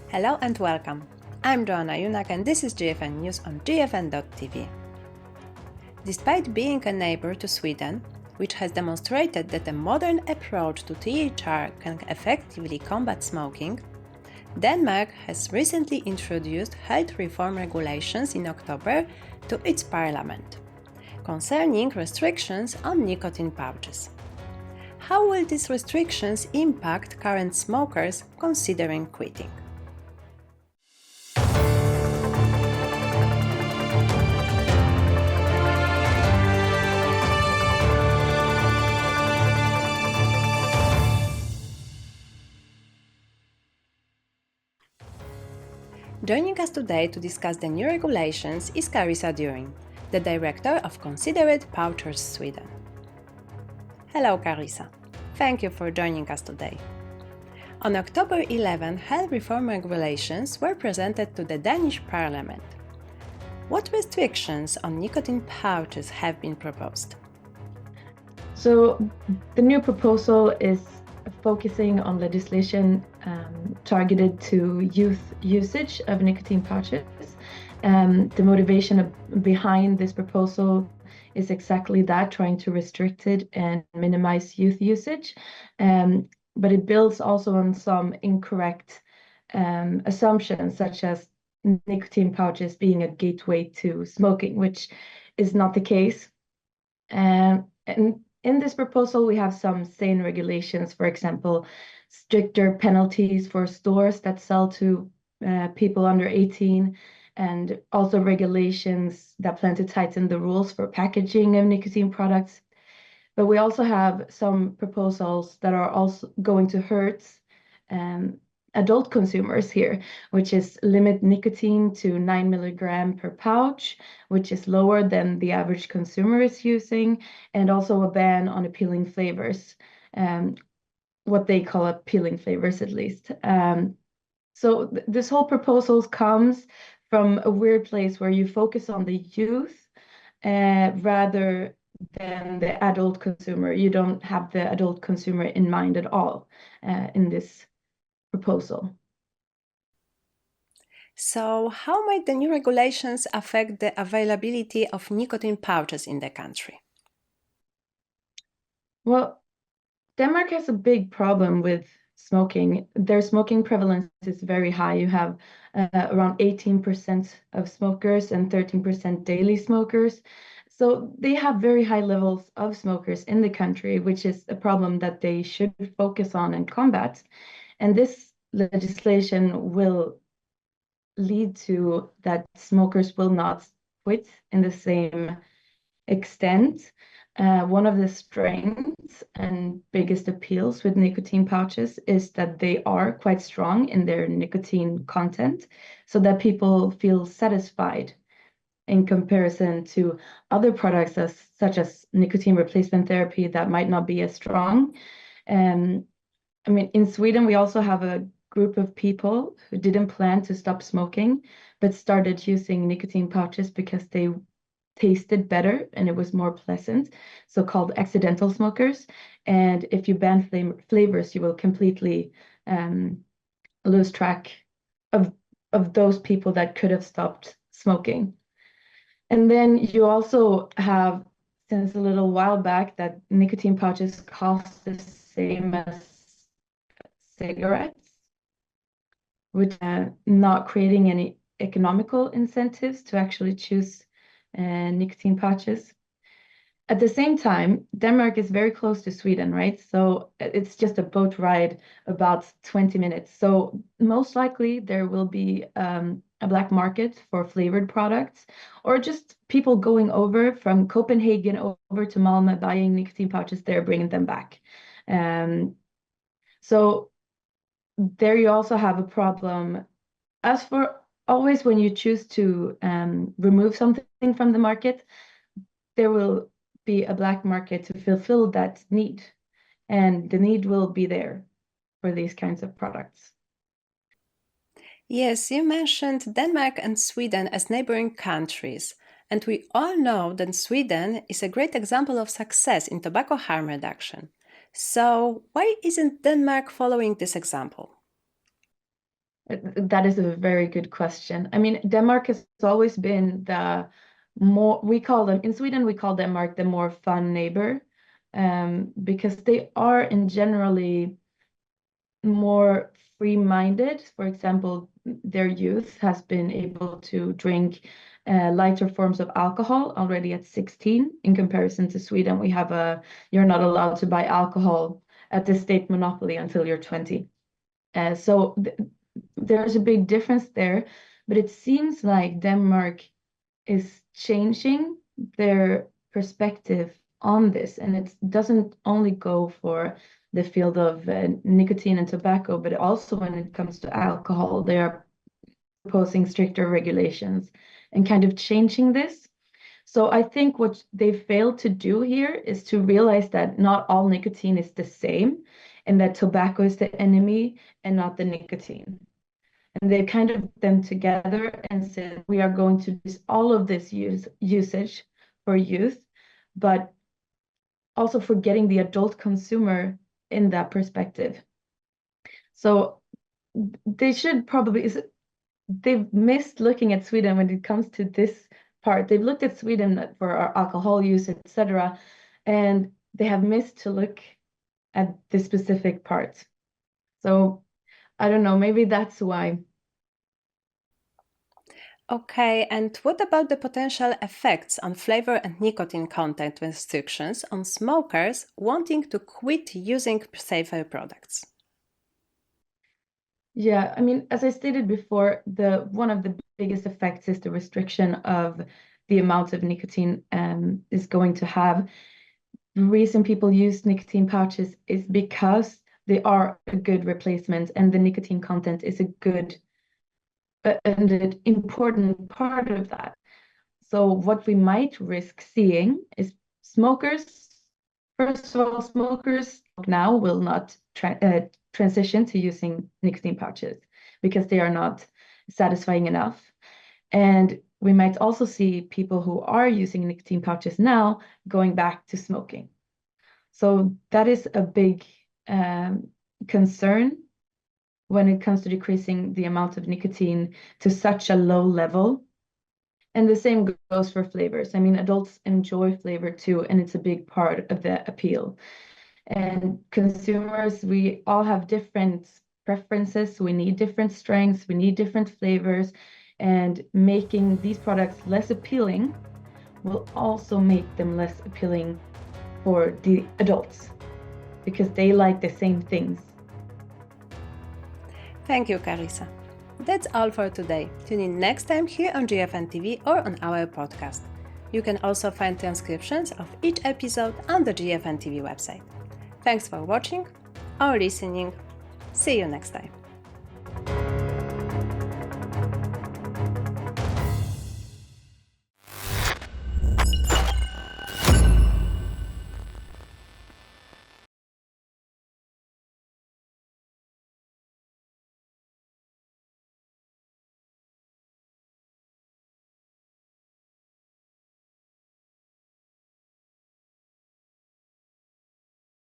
Hello and welcome. I'm Joanna Junak and this is GFN News on gfn.tv. Despite being a neighbor to Sweden, which has demonstrated that a modern approach to THR can effectively combat smoking, Denmark has recently introduced health reform regulations in October to its parliament, concerning restrictions on nicotine pouches. How will these restrictions impact current smokers considering quitting? Joining us today to discuss the new regulations is Carissa Düring, the Director of Considerate Pouchers Sweden. Hello Carissa, thank you for joining us today. On October 11, health reform regulations were presented to the Danish Parliament. What restrictions on nicotine pouches have been proposed? So the new proposal is focusing on legislation targeted to youth usage of nicotine pouches. The motivation behind this proposal is exactly that, trying to restrict it and minimize youth usage. But it builds also on some incorrect assumptions, such as nicotine pouches being a gateway to smoking, which is not the case. And in this proposal, we have some sane regulations, for example, stricter penalties for stores that sell to people under 18, and also regulations that plan to tighten the rules for packaging of nicotine products. But we also have some proposals that are also going to hurt adult consumers here, which is limit nicotine to 9 milligram per pouch, which is lower than the average consumer is using, and also a ban on appealing flavors, what they call appealing flavors at least. So this whole proposal comes from a weird place where you focus on the youth rather than the adult consumer. You don't have the adult consumer in mind at all in this proposal. So, how might the new regulations affect the availability of nicotine pouches in the country? Well, Denmark has a big problem with smoking. Their smoking prevalence is very high. You have around 18% of smokers and 13% daily smokers. So they have very high levels of smokers in the country, which is a problem that they should focus on and combat. And this legislation will lead to that smokers will not quit in the same extent. One of the strengths and biggest appeals with nicotine pouches is that they are quite strong in their nicotine content, so that people feel satisfied in comparison to other products such as nicotine replacement therapy that might not be as strong. I mean, in Sweden, we also have a group of people who didn't plan to stop smoking, but started using nicotine pouches because they tasted better and it was more pleasant, so-called accidental smokers. And if you ban flavors, you will completely lose track of those people that could have stopped smoking. And then you also have, since a little while back, that nicotine pouches cost the same as cigarettes, which not creating any economical incentives to actually choose nicotine pouches. At the same time, Denmark is very close to Sweden, right? So it's just a boat ride about 20 minutes. So most likely there will be a black market for flavored products, or just people going over from Copenhagen over to Malmö, buying nicotine pouches there, bringing them back. So there you also have a problem. As for always, when you choose to remove something from the market, there will be a black market to fulfill that need, and the need will be there for these kinds of products. Yes, you mentioned Denmark and Sweden as neighboring countries, and we all know that Sweden is a great example of success in tobacco harm reduction. So, why isn't Denmark following this example? That is a very good question. I mean, Denmark has always been the more, we call them, in Sweden, we call Denmark the more fun neighbor, because they are in generally more free-minded. For example, their youth has been able to drink lighter forms of alcohol already at 16. In comparison to Sweden, we have you're not allowed to buy alcohol at the state monopoly until you're 20. So there's a big difference there, but it seems like Denmark is changing their perspective on this, and it doesn't only go for the field of nicotine and tobacco, but also when it comes to alcohol, they are proposing stricter regulations and kind of changing this. So I think what they failed to do here is to realize that not all nicotine is the same, and that tobacco is the enemy and not the nicotine. And they kind of put them together and said, we are going to use all of this usage for youth, but also forgetting the adult consumer in that perspective. So they should probably, they've missed looking at Sweden when it comes to this part. They've looked at Sweden for our alcohol use, etc., and they have missed to look at this specific part. So I don't know, maybe that's why. Okay, and what about the potential effects on flavor and nicotine content restrictions on smokers wanting to quit using safer products? Yeah, I mean, as I stated before, one of the biggest effects is the restriction of the amount of nicotine is going to have. The reason people use nicotine pouches is because they are a good replacement, and the nicotine content is a good and an important part of that. So what we might risk seeing is smokers, first of all, smokers now will not transition to using nicotine pouches because they are not satisfying enough. And we might also see people who are using nicotine pouches now going back to smoking. So that is a big concern when it comes to decreasing the amount of nicotine to such a low level. And the same goes for flavors. I mean, adults enjoy flavor too, and it's a big part of the appeal. And consumers, we all have different preferences. We need different strengths, we need different flavors, and making these products less appealing will also make them less appealing for the adults because they like the same things. Thank you, Carissa. That's all for today. Tune in next time here on GFN TV or on our podcast. You can also find transcriptions of each episode on the GFN TV website. Thanks for watching or listening. See you next time.